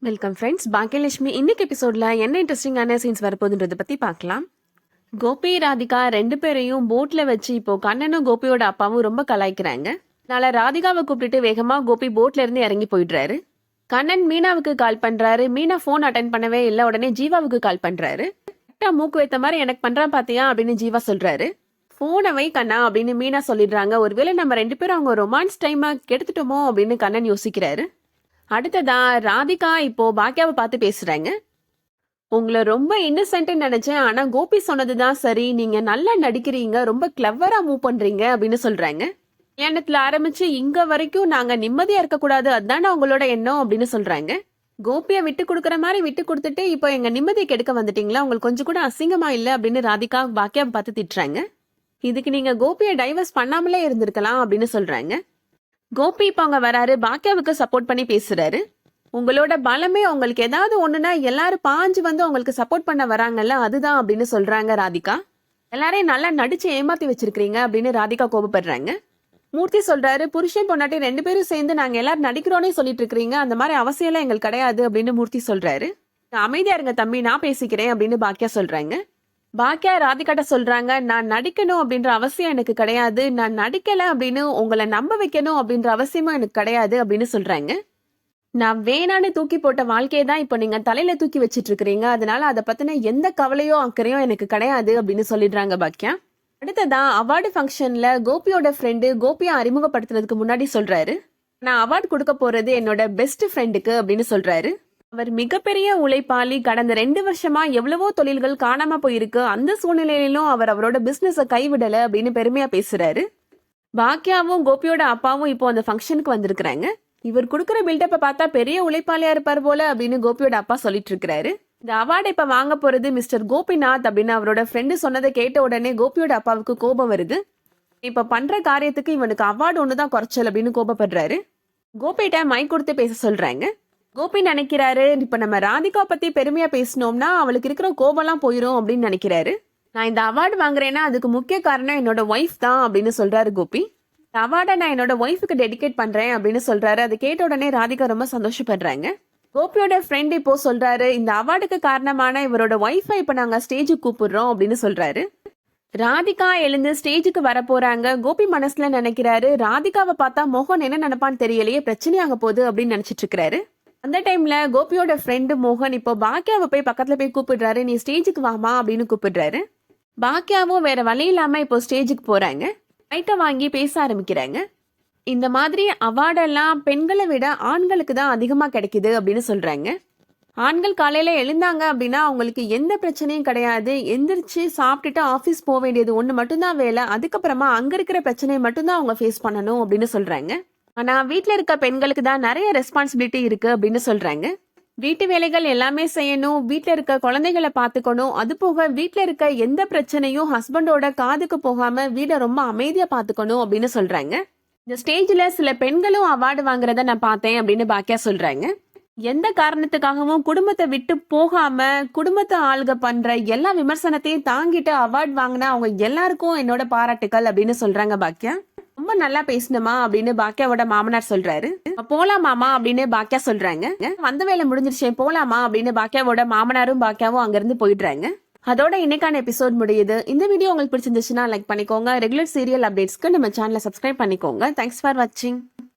Welcome friends. Baakiyalakshmi இன்னைக்கு எபிசோட்ல என்ன இன்ட்ரெஸ்டிங்கான சீன்ஸ் வரப்போகுதுன்றதை பத்தி பார்க்கலாம். கோபி ராதிகா ரெண்டு பேரையும் போட்ல வச்சு இப்போ கண்ணனும் கோபியோட அப்பாவும் ரொம்ப கலாய்க்கிறாங்க. நாளை ராதிகாவை கூப்பிட்டுட்டு வேகமா கோபி போட்ல இருந்து இறங்கி போயிடுறாரு. கண்ணன் மீனாவுக்கு கால் பண்றாரு. மீனா போன் அட்டன் பண்ணவே இல்லை. உடனே ஜீவாவுக்கு கால் பண்றாரு. மூக்கு வைத்த மாதிரி எனக்கு பண்றான் பாத்தியா அப்படின்னு ஜீவா சொல்றாரு. போனை வை கண்ணா அப்படின்னு மீனா சொல்லிடுறாங்க. ஒருவேளை நம்ம ரெண்டு பேரும் அவங்க ரொமான்ஸ் டைமா கெடுத்துட்டோமோ அப்படின்னு கண்ணன் யோசிக்கிறாரு. அடுத்ததா ராதிகா இப்போ பாக்கியாவை பார்த்து பேசுறாங்க. உங்களை ரொம்ப இன்னசென்ட் நினைச்சேன், ஆனா கோபி சொன்னதுதான் சரி, நீங்க நல்லா நடிக்கிறீங்க, ரொம்ப கிளவரா மூவ் பண்றீங்க அப்படின்னு சொல்றாங்க. எண்ணத்துல ஆரம்பிச்சு இங்க வரைக்கும் நாங்க நிம்மதியா இருக்க கூடாது, அதுதானே உங்களோட எண்ணம் அப்படின்னு சொல்றாங்க. கோபியை விட்டு கொடுக்குற மாதிரி விட்டு கொடுத்துட்டு இப்போ எங்க நிம்மதியை கெடுக்க வந்துட்டீங்களா, உங்களுக்கு கொஞ்சம் கூட அசிங்கமா இல்லை அப்படின்னு ராதிகா பாக்கியாவை பார்த்து திட்டுறாங்க. இதுக்கு நீங்க கோபியை டைவர்ஸ் பண்ணாமலே இருந்திருக்கலாம் அப்படின்னு சொல்றாங்க. கோபி இப்ப அங்க வராரு. பாக்கியாவுக்கு சப்போர்ட் பண்ணி பேசுறாரு. உங்களோட பலமே உங்களுக்கு ஏதாவது ஒண்ணுனா எல்லாரும் பாஞ்சு வந்து உங்களுக்கு சப்போர்ட் பண்ண வராங்கல்ல, அதுதான் அப்படின்னு சொல்றாங்க ராதிகா. எல்லாரையும் நல்லா நடிச்சு ஏமாத்தி வச்சிருக்கீங்க அப்படின்னு ராதிகா கோபப்படுறாங்க. மூர்த்தி சொல்றாரு, புருஷன் பொண்டாட்டி ரெண்டு பேரும் சேர்ந்து நாங்க எல்லாரும் நடிக்கிறோன்னே சொல்லிட்டு இருக்கிறீங்க, அந்த மாதிரி அவசியம் எல்லாம் எங்களுக்கு கிடையாது அப்படின்னு மூர்த்தி சொல்றாரு. அமைதியா இருங்க தம்பி, நான் பேசிக்கிறேன் அப்படின்னு பாக்கியா சொல்றாங்க. பாக்கியா ராதிகாட்ட சொல்றாங்க, நான் நடிக்கணும் அப்படின்ற அவசியம் எனக்கு கிடையாது, நான் நடிக்கல அப்படின்னு உங்களை நம்ப வைக்கணும் அப்படின்ற அவசியமும் எனக்கு கிடையாது அப்படின்னு சொல்றாங்க. நான் வேணான்னு தூக்கி போட்ட வாழ்க்கையை தான் இப்போ நீங்க தலையில தூக்கி வச்சிட்டு இருக்கிறீங்க, அதனால அதை பத்தின எந்த கவலையோ அக்கறையோ எனக்கு கிடையாது அப்படின்னு சொல்லிடுறாங்க பாக்கியா. அடுத்ததான் அவார்டு ஃபங்க்ஷன்ல கோபியோட ஃப்ரெண்டு கோபியை அறிமுகப்படுத்துறதுக்கு முன்னாடி சொல்றாரு, நான் அவார்டு கொடுக்க போறது என்னோட பெஸ்ட் ஃப்ரெண்டுக்கு அப்படின்னு சொல்றாரு. அவர் மிகப்பெரிய உழைப்பாளி. கடந்த 2 வருஷமா எவ்வளவோ தொழில்கள் காணாம போயிருக்கு, அந்த சூழ்நிலையிலும் அவர் அவரோட பிசினஸ கைவிடல அப்படின்னு பெருமையா பேசுறாரு. பாக்கியாவும் கோபியோட அப்பாவும் இப்போ அந்த ஃபங்க்ஷனுக்கு வந்திருக்கிறாங்க. இவர் கொடுக்குற பில்டப்பை பார்த்தா பெரிய உழைப்பாளியா இருப்பார் போல அப்படின்னு கோபியோட அப்பா சொல்லிட்டு இருக்கிறாரு. இந்த அவார்டை இப்ப வாங்க போறது மிஸ்டர் கோபிநாத் அப்படின்னு அவரோட ஃப்ரெண்டு சொன்னதை கேட்ட உடனே கோபியோட அப்பாவுக்கு கோபம் வருது. இப்ப பண்ற காரியத்துக்கு இவனுக்கு அவார்டு ஒண்ணுதான் குறைச்சல் அப்படின்னு கோபப்படுறாரு. கோபிகிட்ட மைக் கொடுத்து பேச சொல்றாங்க. கோபி நினைக்கிறாரு, இப்ப நம்ம ராதிகா பத்தி பெருமையா பேசினோம்னா அவளுக்கு இருக்கிற கோபம்லாம் போயிரும் அப்படின்னு நினைக்கிறாரு. நான் இந்த அவார்டு வாங்குறேன்னா அதுக்கு முக்கிய காரணம் என்னோட ஒய்ஃப் தான் அப்படின்னு சொல்றாரு கோபி. இந்த அவார்டை நான் என்னோட ஒய்ஃபுக்கு டெடிகேட் பண்றேன் அப்படின்னு சொல்றாரு. அதை கேட்ட உடனே ராதிகா ரொம்ப சந்தோஷப்படுறாங்க. கோபியோட ஃப்ரெண்ட் இப்போ சொல்றாரு, இந்த அவார்டுக்கு காரணமான இவரோட ஒய்ஃபை இப்ப நாங்க ஸ்டேஜுக்கு கூப்பிடுறோம் அப்படின்னு சொல்றாரு. ராதிகா எழுந்து ஸ்டேஜுக்கு வர போறாங்க. கோபி மனசுல நினைக்கிறாரு, ராதிகாவை பார்த்தா மோகன் என்ன நினைப்பான்னு தெரியலையே, பிரச்சனையாக போகுது அப்படின்னு நினைச்சிட்டு இருக்கிறாரு. அந்த டைம்ல கோபியோட ஃப்ரெண்டு மோகன் இப்போ பாக்கியாவை போய் பக்கத்துல போய் கூப்பிடுறாரு, நீ ஸ்டேஜுக்கு வாமா அப்படின்னு கூப்பிடுறாரு. பாக்கியாவும் வேற வழி இல்லாம இப்போ ஸ்டேஜுக்கு போறாங்க. மைட்டை வாங்கி பேச ஆரம்பிக்கிறாங்க. இந்த மாதிரி அவார்டெல்லாம் பெண்களை விட ஆண்களுக்கு தான் அதிகமா கிடைக்குது அப்படின்னு சொல்றாங்க. ஆண்கள் காலையில எழுந்தாங்க அப்படின்னா அவங்களுக்கு எந்த பிரச்சனையும் கிடையாது, எந்திரிச்சு சாப்பிட்டுட்டு ஆஃபீஸ் போக வேண்டியது ஒன்று மட்டும்தான் வேலை, அதுக்கப்புறமா அங்க இருக்கிற பிரச்சனையை மட்டும்தான் அவங்க ஃபேஸ் பண்ணணும் அப்படின்னு சொல்றாங்க. ஆனா வீட்டுல இருக்க பெண்களுக்கு தான் நிறைய ரெஸ்பான்சிபிலிட்டி இருக்கு அப்படின்னு சொல்றாங்க. வீட்டு வேலைகள் எல்லாமே செய்யணும், வீட்டுல இருக்க குழந்தைகளை பாத்துக்கணும், அது போக வீட்டுல இருக்க எந்த பிரச்சனையும் ஹஸ்பண்டோட காதுக்கு போகாம வீட ரொம்ப அமைதியா பாத்துக்கணும் அப்படின்னு சொல்றாங்க. இந்த ஸ்டேஜ்ல சில பெண்களும் அவார்டு வாங்குறத நான் பார்த்தேன் அப்படின்னு பாக்கியா சொல்றாங்க. எந்த காரணத்துக்காகவும் குடும்பத்தை விட்டு போகாம குடும்பத்தை ஆளுக பண்ற எல்லா விமர்சனத்தையும் தாங்கிட்டு அவார்டு வாங்கினா அவங்க எல்லாருக்கும் என்னோட பாராட்டுக்கள் அப்படின்னு சொல்றாங்க பாக்கியா. ரொம்ப நல்லா பேசணுமா அப்படின்னு பாக்கியாவோட மாமனார் சொல்றாரு. போலாமாமா அப்படின்னு பாக்கியா சொல்றாங்க. வந்த வேலை முடிஞ்சிருச்சு போலாமா அப்படின்னு பாக்கியாவோட மாமனாரும் பாக்கியாவும் அங்கிருந்து போயிடுறாங்க. அதோட இன்னைக்கான எபிசோட் முடியுது. இந்த வீடியோ உங்களுக்கு பிடிச்சிருந்துச்சுன்னா லைக் பண்ணிக்கோங்க. ரெகுலர் சீரியல் அப்டேட்ஸ்க்கு நம்ம சேனலை சப்ஸ்கிரைப் பண்ணிக்கோங்க. தேங்க்ஸ் ஃபார் வாட்சிங்.